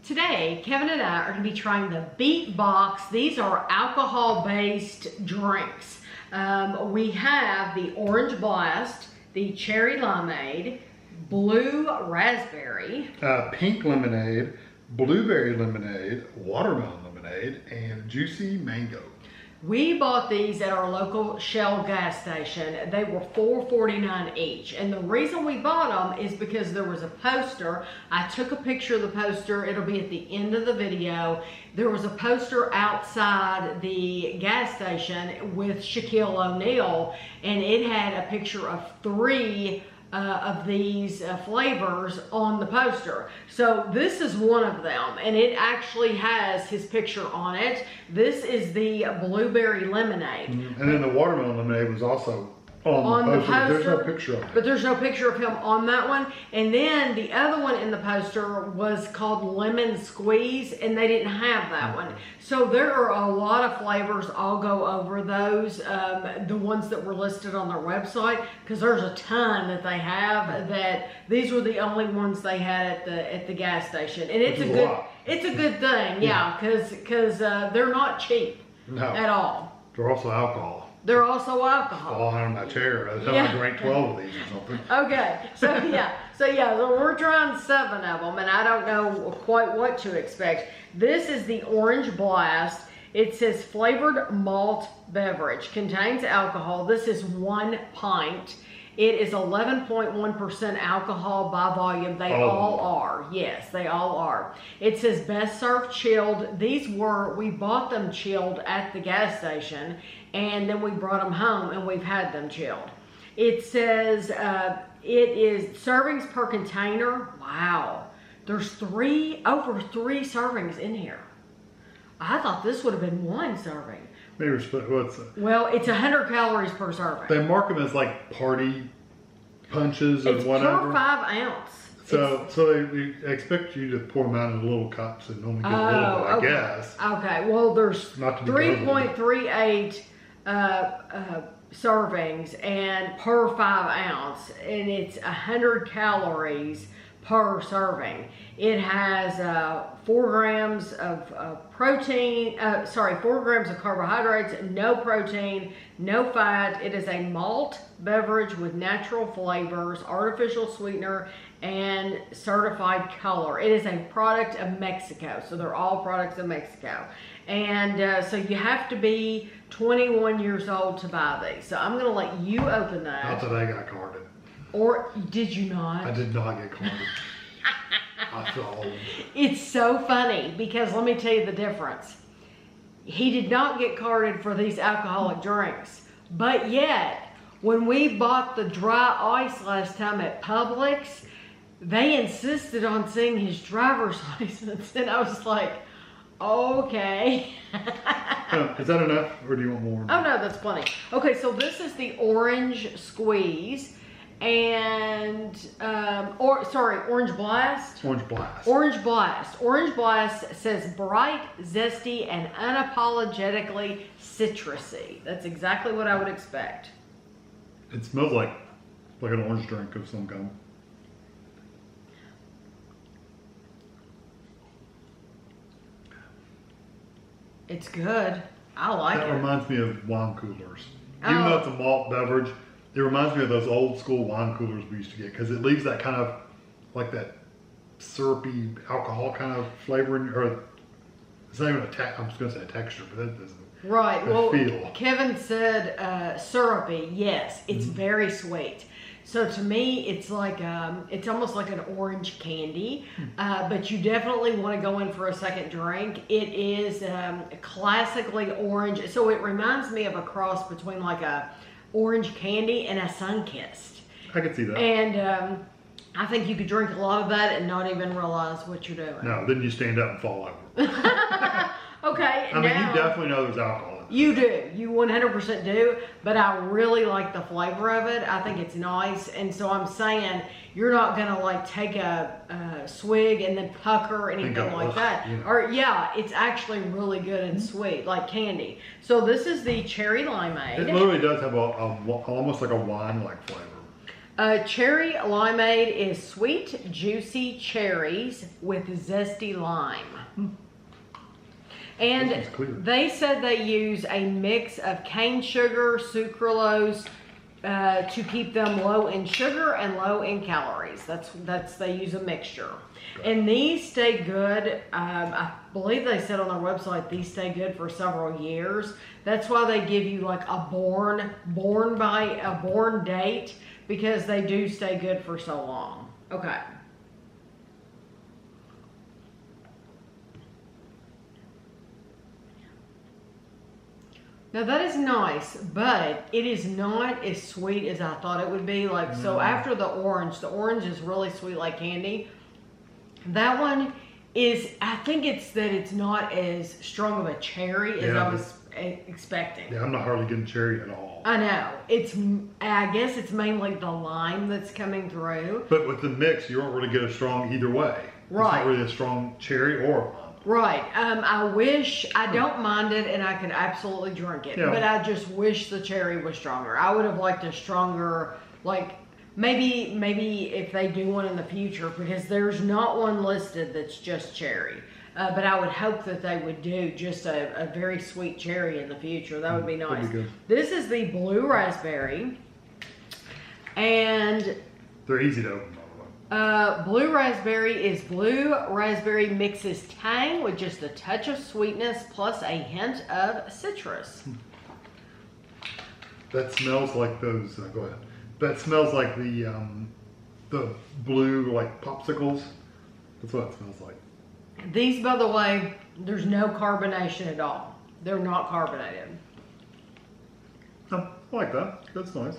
Today, Kevin and I are going to be trying the BeatBox. These are alcohol-based drinks. We have the Orange Blast, the Cherry Limeade, Blue Razzberry, Pink Lemonade, Blueberry Lemonade, Watermelon Lemonade, and Juicy Mango. We bought these at our local Shell gas station. They were $4.49 each. And the reason we bought them is because there was a poster. I took a picture of the poster. It'll be at the end of the video. There was a poster outside the gas station with Shaquille O'Neal, and it had a picture of three of these flavors on the poster. So this is one of them, and it actually has his picture on it. This is the Blueberry Lemonade. And then the Watermelon Lemonade was also on the poster. There's no picture of it. But there's no picture of him on that one. And then the other one in the poster was called Lemon Squeeze, and they didn't have that one. So there are a lot of flavors. I'll go over those, the ones that were listed on their website, because there's a ton that they have. That these were the only ones they had at the gas station, and it's a good thing, yeah, because they're not cheap at all. They're also alcohol. They're also alcohol. Fall out of my chair. I thought I drank 12 of these or something. Okay, so we're trying 7 of them, and I don't know quite what to expect. This is the Orange Blast. It says flavored malt beverage, contains alcohol. This is 1 pint. It is 11.1% alcohol by volume. They all are. Yes, they all are. It says best served chilled. We bought them chilled at the gas station, and then we brought them home and we've had them chilled. It says it is servings per container. Wow. There's over 3 servings in here. I thought this would have been 1 serving. Maybe what's it? Well, it's 100 calories per serving. They mark them as like party punches or whatever. It's per 5 ounce. So they expect you to pour them out in little cups and only get a little bit, I guess. Okay, well there's 3.38 servings and per 5 ounce, and it's 100 calories per serving. It has 4 grams of protein, 4 grams of carbohydrates, no protein, no fat. It is a malt beverage with natural flavors, artificial sweetener, and certified color. It is a product of Mexico, so they're all products of Mexico. And so you have to be 21 years old to buy these. So I'm going to let you open that. Not that I got carded. Or did you not? I did not get carded. I feel old. It's so funny because let me tell you the difference. He did not get carded for these alcoholic drinks, but yet when we bought the dry ice last time at Publix, they insisted on seeing his driver's license, and I was like, okay. Is that enough, or do you want more? Oh no, that's plenty. Okay, so this is the Orange Squeeze. And Orange Blast. Orange Blast. Orange Blast. Orange Blast says bright, zesty, and unapologetically citrusy. That's exactly what I would expect. It smells like an orange drink of some kind. It's good. I like it. That reminds me of wine coolers. Even though it's a malt beverage, it reminds me of those old school wine coolers we used to get, because it leaves that kind of, like that syrupy alcohol kind of flavoring, or it's not even I'm just going to say a texture, but that doesn't. Right, well, feel. Kevin said syrupy. Yes, it's very sweet. So to me, it's like, it's almost like an orange candy, but you definitely want to go in for a second drink. It is classically orange, so it reminds me of a cross between like a orange candy and a Sunkist. I could see that. And I think you could drink a lot of that and not even realize what you're doing. No, then you stand up and fall over. Okay. I mean, you definitely know there's alcohol in it. You do. You 100% do. But I really like the flavor of it. I think it's nice. And so I'm saying you're not going to like take a swig and then pucker or anything like that. You know. Or yeah, it's actually really good and sweet, like candy. So this is the Cherry Limeade. It literally does have almost like a wine-like flavor. Cherry limeade is sweet, juicy cherries with zesty lime. And they said they use a mix of cane sugar, sucralose, to keep them low in sugar and low in calories. They use a mixture. And these stay good. I believe they said on their website these stay good for several years. That's why they give you like a born date, because they do stay good for so long. Okay. Now that is nice, but it is not as sweet as I thought it would be. Like, so after the orange is really sweet like candy. That one is, I think it's that it's not as strong of a cherry as I was expecting. Yeah, I'm not hardly getting cherry at all. I know. I guess it's mainly the lime that's coming through. But with the mix, you don't really get a strong either way. Right. It's not really a strong cherry or lime. Right. I don't mind it, and I could absolutely drink it. Yeah. But I just wish the cherry was stronger. I would have liked a stronger, like, maybe if they do one in the future, because there's not one listed that's just cherry. But I would hope that they would do just a very sweet cherry in the future. That would be nice. That'd be good. This is the blue raspberry. And they're easy to open. Blue raspberry is blue raspberry mixes tang with just a touch of sweetness plus a hint of citrus. That smells like those. Go ahead. That smells like the blue like popsicles. That's what it smells like. These, by the way, there's no carbonation at all. They're not carbonated. Oh, I like that. That's nice.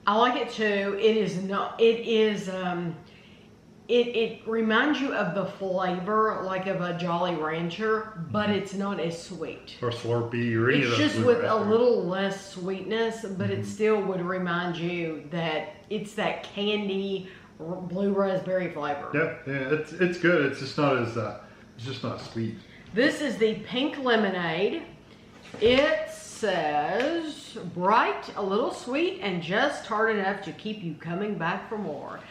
I like it too. It is not. It is. It reminds you of the flavor like of a Jolly Rancher, but it's not as sweet. Or Slurpee or any of those. It's just with a little less sweetness, but it still would remind you that it's that candy blue raspberry flavor. Yeah, it's good. It's just not as sweet. This is the pink lemonade. It says bright, a little sweet, and just tart enough to keep you coming back for more.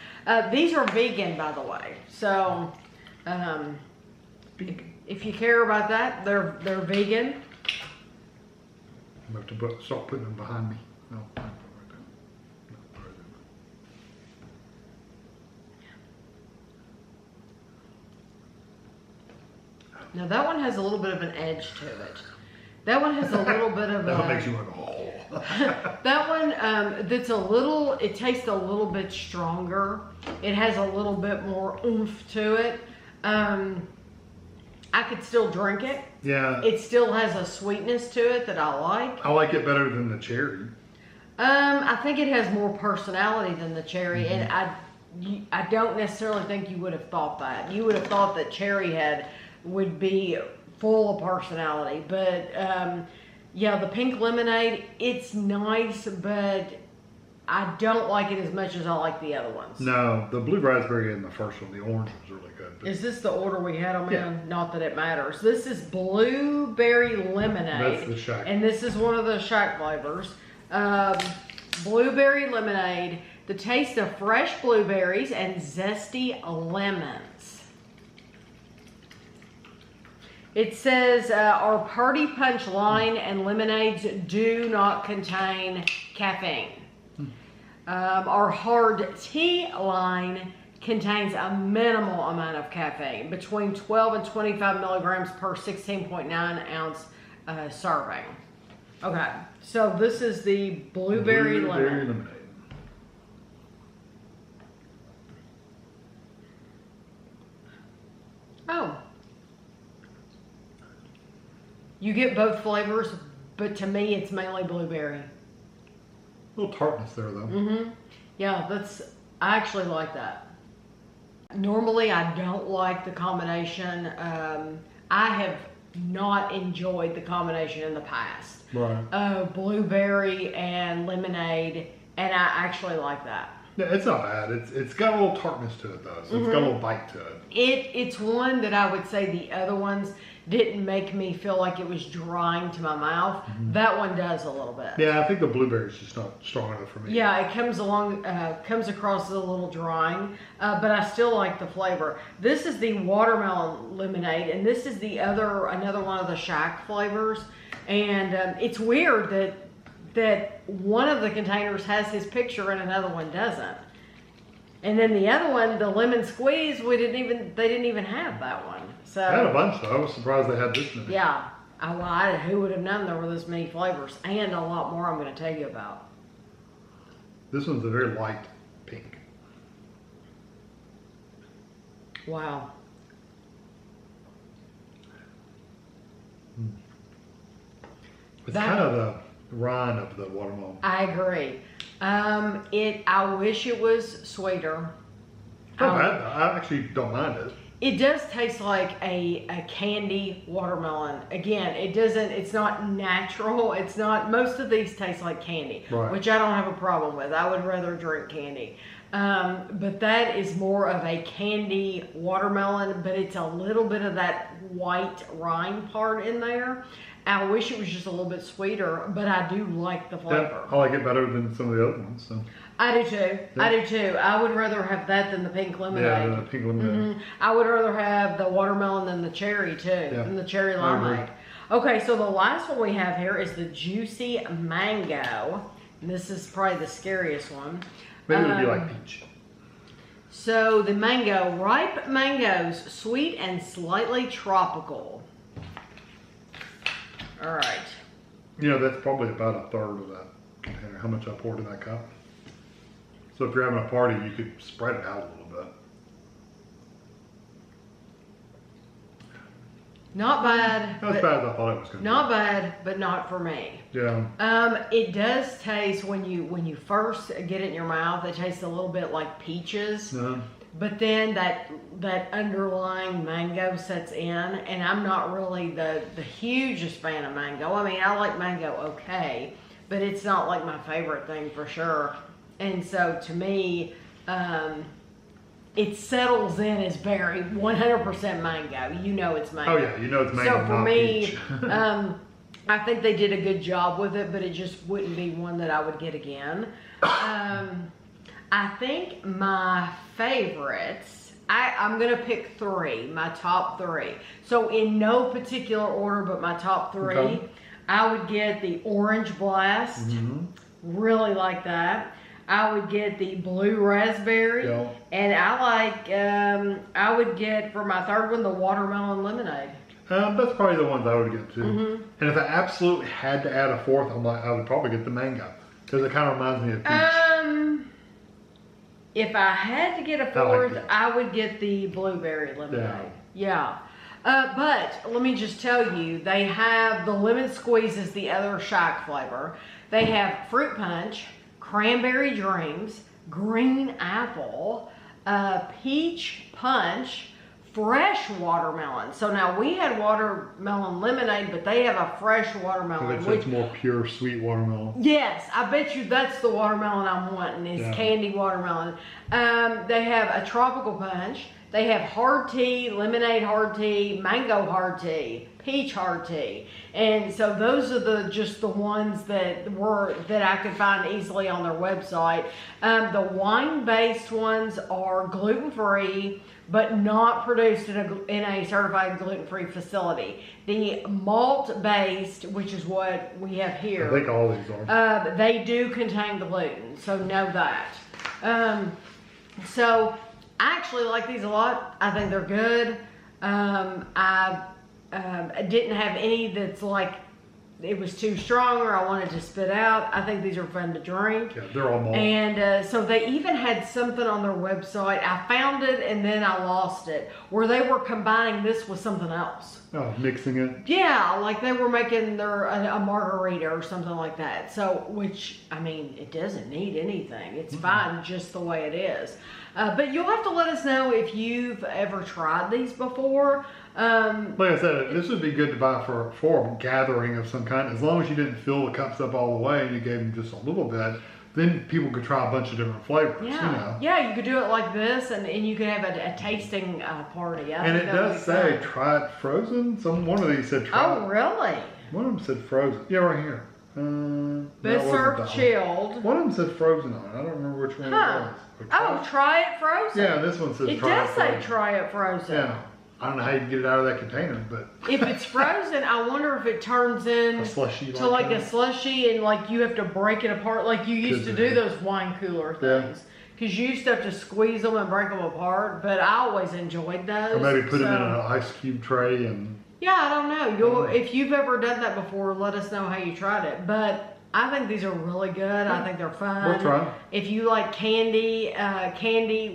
These are vegan, by the way. So, if you care about that, they're vegan. I'm going to start putting them behind me. No, Now that one has a little bit of an edge to it. That one has a little bit of that makes you want to go, oh. That one, it tastes a little bit stronger. It has a little bit more oomph to it. I could still drink it. Yeah. It still has a sweetness to it that I like. I like it better than the cherry. I think it has more personality than the cherry, and I don't necessarily think you would have thought that. You would have thought that cherry would be full of personality, but yeah, the pink lemonade, it's nice, but I don't like it as much as I like the other ones. No, the blue raspberry and the first one, the orange was really good. Is this the order we had them in? Not that it matters. This is blueberry lemonade. That's the Shack. And this is one of the Shack flavors. Blueberry lemonade, the taste of fresh blueberries and zesty lemons. It says our Party Punch line and lemonades do not contain caffeine. Our hard tea line contains a minimal amount of caffeine, between 12 and 25 milligrams per 16.9 ounce serving. Okay, so this is the blueberry lemonade. Oh. You get both flavors, but to me, it's mainly blueberry. A little tartness there, though. Yeah, I actually like that. Normally, I don't like the combination. I have not enjoyed the combination in the past. Right. Blueberry and lemonade, and I actually like that. Yeah, it's not bad. It's got a little tartness to it though, so it's got a little bite to it. It's one that I would say the other ones didn't make me feel like it was drying to my mouth. That one does a little bit. Yeah, I think the blueberry is just not strong enough for me. Yeah, it comes across as a little drying, but I still like the flavor. This is the watermelon lemonade, and this is another one of the Shack flavors. And it's weird that one of the containers has his picture and another one doesn't. And then the other one, the lemon squeeze, they didn't even have that one. So I had a bunch though. I was surprised they had this many. yeah, who would have known there were this many flavors, and a lot more I'm going to tell you about. This one's a very light pink. Wow. It's kind of the rind of the watermelon. I agree. I wish it was sweeter. Not bad though. I actually don't mind it. It does taste like a candy watermelon. Again, it's not natural. Most of these taste like candy, right, which I don't have a problem with. I would rather drink candy. But that is more of a candy watermelon, but it's a little bit of that white rind part in there. I wish it was just a little bit sweeter, but I do like the flavor. Yeah, I like it better than some of the other ones. So. I do too. Yeah. I do too. I would rather have that than the pink lemonade. Yeah, the pink lemonade. I would rather have the watermelon than the cherry too, than the cherry limeade. Okay, so the last one we have here is the juicy mango. And this is probably the scariest one. Maybe it would be like peach. So the mango, ripe mangoes, sweet and slightly tropical. All right. You know, that's probably about a third of that container, how much I poured in that cup. So if you're having a party, you could spread it out a little bit. Not bad. Not as bad as I thought it was going to be. Not bad, but not for me. Yeah. It does taste, when you first get it in your mouth, it tastes a little bit like peaches. But then that underlying mango sets in, and I'm not really the hugest fan of mango. I mean, I like mango okay, but it's not like my favorite thing for sure. And so to me, it settles in as very 100% mango. You know it's mango. Oh yeah, you know it's mango. So for not me, peach. I think they did a good job with it, but it just wouldn't be one that I would get again. I think my favorites, I'm going to pick three, my top three. So in no particular order, but my top three, okay. I would get the Orange Blast. Really like that. I would get the Blue Razzberry. Yeah. And I would get, for my third one, the Watermelon Lemonade. That's probably the ones I would get too. And if I absolutely had to add a fourth, I would probably get the mango. Because it kind of reminds me of peach. If I had to get a fourth, I would get the blueberry lemonade. Yeah. But let me just tell you, they have the lemon squeeze is the other Shack flavor. They have fruit punch, cranberry dreams, green apple, peach punch, fresh watermelon. So now we had watermelon lemonade, but they have a fresh watermelon. It's more pure sweet watermelon. Yes, I bet you that's the watermelon I'm wanting, is candy watermelon. They have a tropical punch. They have hard tea, lemonade hard tea, mango hard tea, peach hard tea. And so those are just the ones that I could find easily on their website. The wine-based ones are gluten-free, but not produced in a certified gluten-free facility. The malt-based, which is what we have here, I think all these are. they do contain gluten, so know that. So I actually like these a lot. I think they're good. I didn't have any that's like it was too strong or I wanted to spit out. I think these are fun to drink. Yeah, they're all malt. And so they even had something on their website. I found it and then I lost it, where they were combining this with something else. Oh, mixing it? Yeah, like they were making a margarita or something like that. So, which, I mean, it doesn't need anything. It's fine just the way it is. But you'll have to let us know if you've ever tried these before. Like I said, this would be good to buy for a gathering of some kind, as long as you didn't fill the cups up all the way and you gave them just a little bit. then people could try a bunch of different flavors. Yeah, You know. yeah, you could do it like this, and you could have a tasting party. And it does say try it frozen. One of these said try. Oh, really? One of them said frozen. Yeah, right here. Best served chilled. One of them said frozen on it. I don't remember which one it was. Oh, try it frozen. Yeah, this one says it try it does frozen. say try it frozen. Yeah. I don't know how you can get it out of that container, but if it's frozen, I wonder if it turns in a slushy to like a slushy, and like you have to break it apart like you used to do those wine cooler things. Because you used to have to squeeze them and break them apart, but I always enjoyed those. Or maybe put them in an ice cube tray and. Yeah, I don't know. If you've ever done that before, let us know how you tried it. But I think these are really good. I think they're fun. We'll try. If you like candy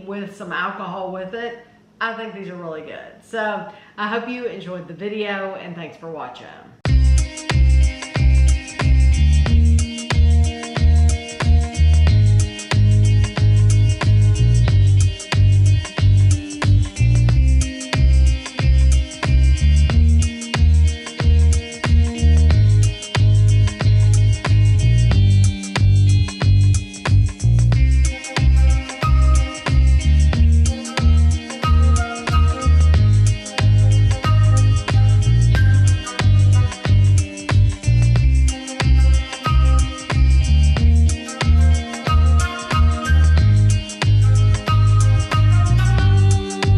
with some alcohol with it, I think these are really good. So I hope you enjoyed the video, and thanks for watching.